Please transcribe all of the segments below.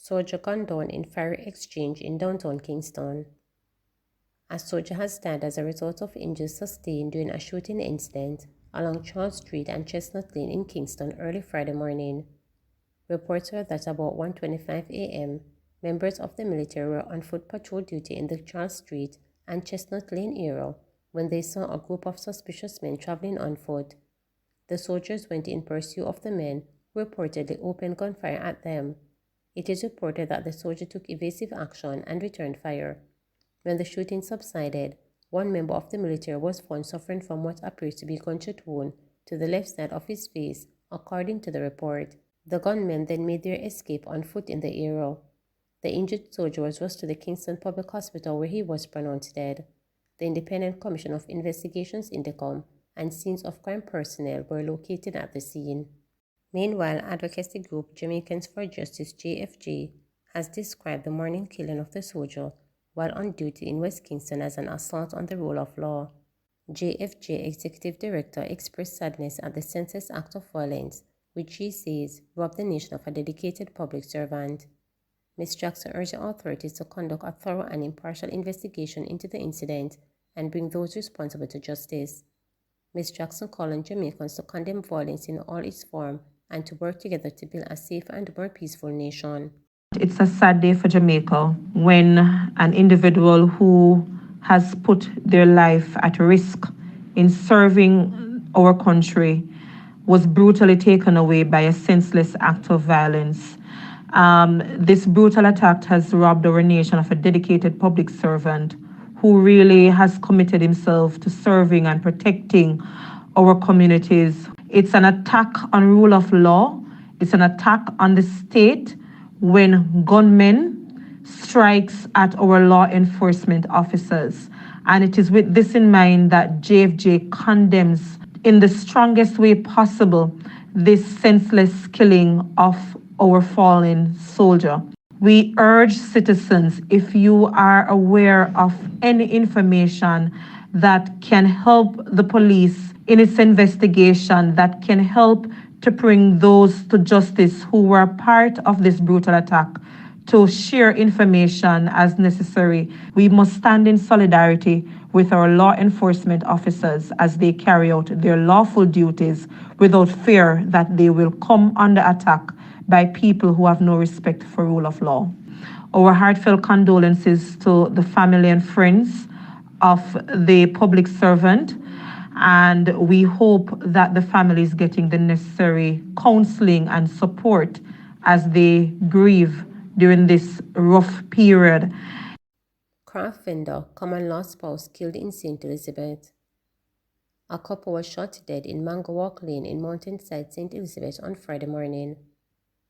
Soldier gunned down in fiery exchange in downtown Kingston. A soldier has died as a result of injuries sustained during a shooting incident along Charles Street and Chestnut Lane in Kingston early Friday morning. Reports were that about 1:25 a.m., members of the military were on foot patrol duty in the Charles Street and Chestnut Lane area when they saw a group of suspicious men traveling on foot. The soldiers went in pursuit of the men, who reportedly opened gunfire at them. It is reported that the soldier took evasive action and returned fire. When the shooting subsided, one member of the military was found suffering from what appears to be a gunshot wound to the left side of his face, according to the report. The gunmen then made their escape on foot in the area. The injured soldier was rushed to the Kingston Public Hospital where he was pronounced dead. The Independent Commission of Investigations Indicom and Scenes of Crime personnel were located at the scene. Meanwhile, advocacy group Jamaicans for Justice JFJ has described the morning killing of the soldier while on duty in West Kingston as an assault on the rule of law. JFJ Executive Director expressed sadness at the senseless act of violence, which she says robbed the nation of a dedicated public servant. Ms. Jackson urged the authorities to conduct a thorough and impartial investigation into the incident and bring those responsible to justice. Ms. Jackson called on Jamaicans to condemn violence in all its forms and to work together to build a safer and more peaceful nation. It's a sad day for Jamaica when an individual who has put their life at risk in serving our country was brutally taken away by a senseless act of violence. This brutal attack has robbed our nation of a dedicated public servant who really has committed himself to serving and protecting our communities. It's an attack on rule of law. It's an attack on the state when gunmen strikes at our law enforcement officers. And it is with this in mind that JFJ condemns in the strongest way possible this senseless killing of our fallen soldier. We urge citizens, if you are aware of any information that can help the police in its investigation, that can help to bring those to justice who were part of this brutal attack, to share information as necessary. We must stand in solidarity with our law enforcement officers as they carry out their lawful duties without fear that they will come under attack by people who have no respect for rule of law. Our heartfelt condolences to the family and friends of the public servant, and we hope that the family is getting the necessary counseling and support as they grieve during this rough period. Craft vendor, common law spouse killed in St. Elizabeth. A couple was shot dead in Mango Walk Lane in Mountainside, St. Elizabeth on Friday morning.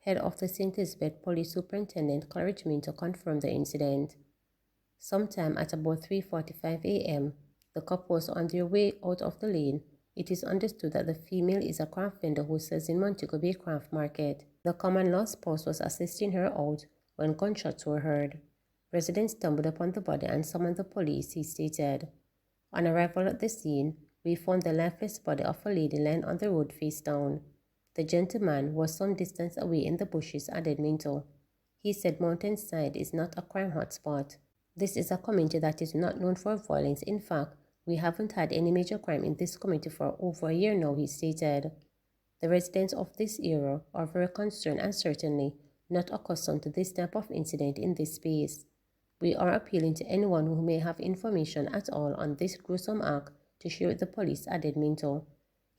Head of the St. Elizabeth Police Superintendent encouraged me to confirm the incident. Sometime at about 3:45 a.m., the couple was on their way out of the lane. It is understood that the female is a craft vendor who sells in Montego Bay Craft Market. The common law spouse was assisting her out when gunshots were heard. Residents stumbled upon the body and summoned the police, he stated. On arrival at the scene, we found the lifeless body of a lady lying on the road face down. The gentleman was some distance away in the bushes, added Minto. He said Mountainside is not a crime hotspot. This is a community that is not known for violence. In fact, we haven't had any major crime in this community for over a year now, he stated. The residents of this area are very concerned and certainly not accustomed to this type of incident in this space. We are appealing to anyone who may have information at all on this gruesome act to share with the police, added Minto.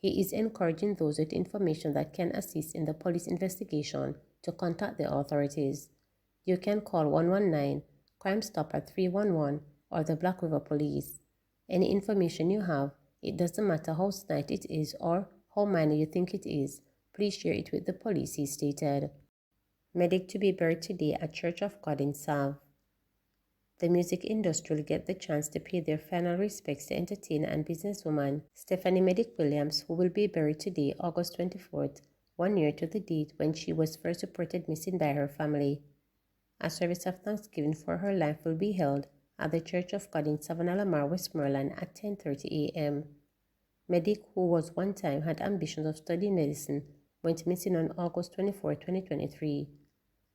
He is encouraging those with information that can assist in the police investigation to contact the authorities. You can call 119, Crime Stop at 311, or the Black River Police. Any information you have, it doesn't matter how slight it is or how minor you think it is, please share it with the police, he stated. Medic to be buried today at Church of God in Salve. The music industry will get the chance to pay their final respects to entertainer and businesswoman Stephanie Medic Williams, who will be buried today, August 24th, 1 year to the date when she was first reported missing by her family. A service of thanksgiving for her life will be held at the Church of God in Savannah Lamar, Westmoreland at 10:30 a.m. Medic, who was one time had ambitions of studying medicine, went missing on August 24, 2023.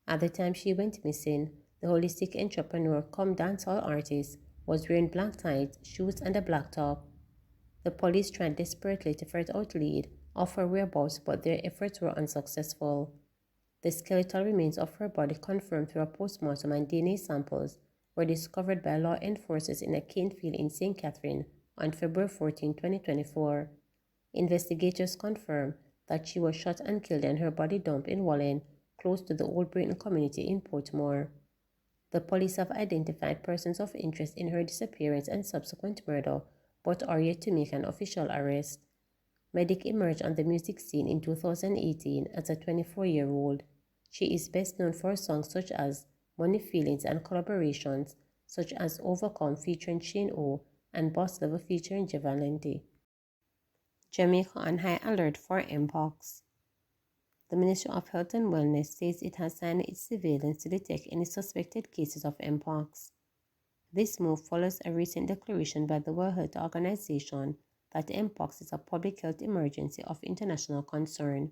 At the time she went missing, the holistic entrepreneur cum dancehall artist was wearing black tights, shoes, and a black top. The police tried desperately to ferret out lead of her whereabouts, but their efforts were unsuccessful. The skeletal remains of her body, confirmed through a postmortem and DNA samples, were discovered by law enforcers in a cane field in St. Catherine on February 14, 2024. Investigators confirmed that she was shot and killed and her body dumped in Wallen, close to the Old Brighton community in Portmore. The police have identified persons of interest in her disappearance and subsequent murder, but are yet to make an official arrest. Medic emerged on the music scene in 2018 as a 24-year-old. She is best known for songs such as Money Feelings and collaborations such as Overcome featuring Shane O and Boss Level featuring Javalenti. Jamaica on high alert for Mpox. The Ministry of Health and Wellness says it has signed its surveillance to detect any suspected cases of Mpox. This move follows a recent declaration by the World Health Organization that Mpox is a public health emergency of international concern.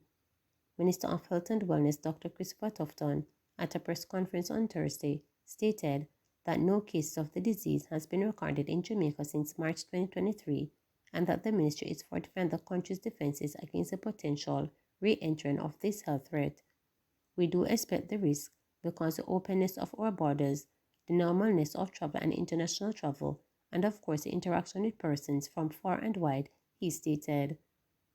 Minister of Health and Wellness Dr. Christopher Tufton, at a press conference on Thursday, stated that no cases of the disease has been recorded in Jamaica since March 2023 and that the ministry is fortifying the country's defenses against the potential re-entrant of this health threat. We do expect the risk because the openness of our borders, the normalness of travel and international travel, and of course the interaction with persons from far and wide, he stated.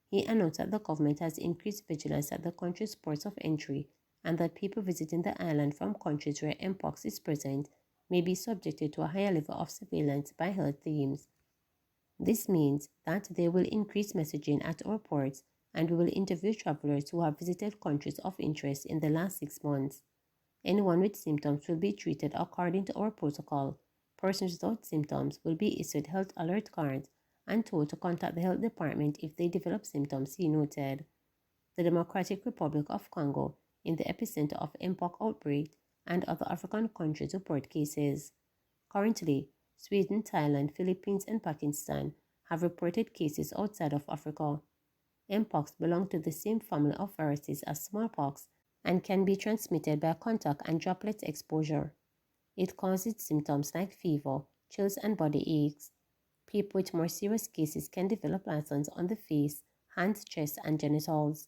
He announced that the government has increased vigilance at the country's ports of entry and that people visiting the island from countries where Mpox is present may be subjected to a higher level of surveillance by health teams. This means that they will increase messaging at our ports and we will interview travelers who have visited countries of interest in the last 6 months. Anyone with symptoms will be treated according to our protocol. Persons without symptoms will be issued health alert cards and told to contact the health department if they develop symptoms, he noted. The Democratic Republic of Congo, in the epicenter of Mpox outbreak, and other African countries report cases. Currently, Sweden, Thailand, Philippines, and Pakistan have reported cases outside of Africa. Mpox belongs to the same family of viruses as smallpox and can be transmitted by contact and droplet exposure. It causes symptoms like fever, chills, and body aches. People with more serious cases can develop lesions on the face, hands, chest, and genitals.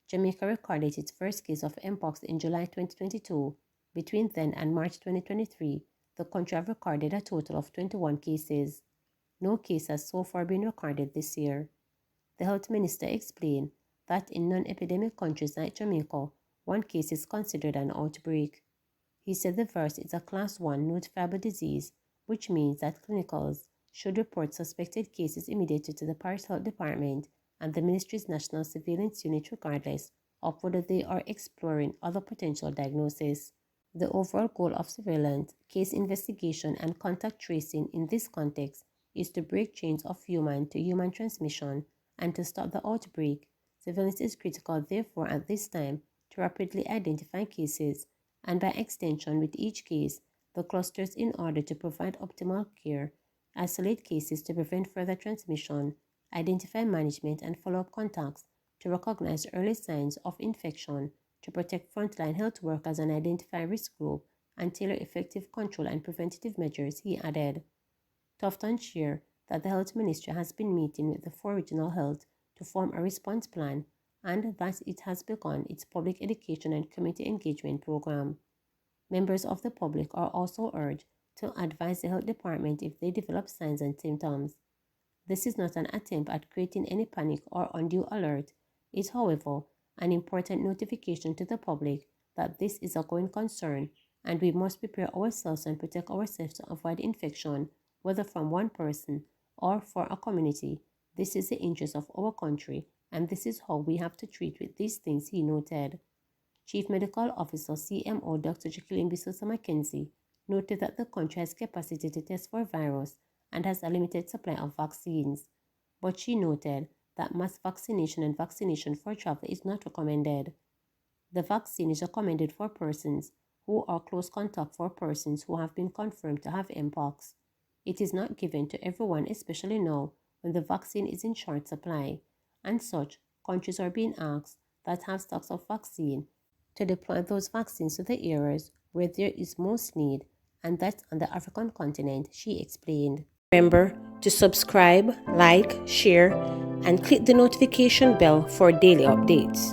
Jamaica recorded its first case of Mpox in July 2022. Between then and March 2023, the country has recorded a total of 21 cases. No case has so far been recorded this year. The health minister explained that in non-epidemic countries like Jamaica, one case is considered an outbreak. He said the virus is a Class 1 notifiable disease, which means that clinicals should report suspected cases immediately to the Parish Health Department and the Ministry's National Surveillance Unit regardless of whether they are exploring other potential diagnoses. The overall goal of surveillance, case investigation, and contact tracing in this context is to break chains of human-to-human transmission and to stop the outbreak. Surveillance is critical, therefore, at this time to rapidly identify cases and by extension with each case, the clusters in order to provide optimal care, isolate cases to prevent further transmission, identify management and follow-up contacts to recognize early signs of infection, to protect frontline health workers and identify risk group, and tailor effective control and preventative measures, he added. Tufton shared that the Health Ministry has been meeting with the 4 regional health to form a response plan and that it has begun its public education and community engagement program. Members of the public are also urged to advise the health department if they develop signs and symptoms. This is not an attempt at creating any panic or undue alert. It is, however, an important notification to the public that this is a growing concern and we must prepare ourselves and protect ourselves to avoid infection, whether from one person or for a community. This is the interest of our country and this is how we have to treat with these things, he noted. Chief Medical Officer CMO Dr. Jacqueline Bisosa Mackenzie noted that the country has capacity to test for virus and has a limited supply of vaccines, but she noted that mass vaccination and vaccination for travel is not recommended. The vaccine is recommended for persons who are close contact for persons who have been confirmed to have mpox. It is not given to everyone, especially now when the vaccine is in short supply. And such, countries are being asked that have stocks of vaccine to deploy those vaccines to the areas where there is most need, and that's on the African continent, she explained. Remember to subscribe, like, share, and click the notification bell for daily updates.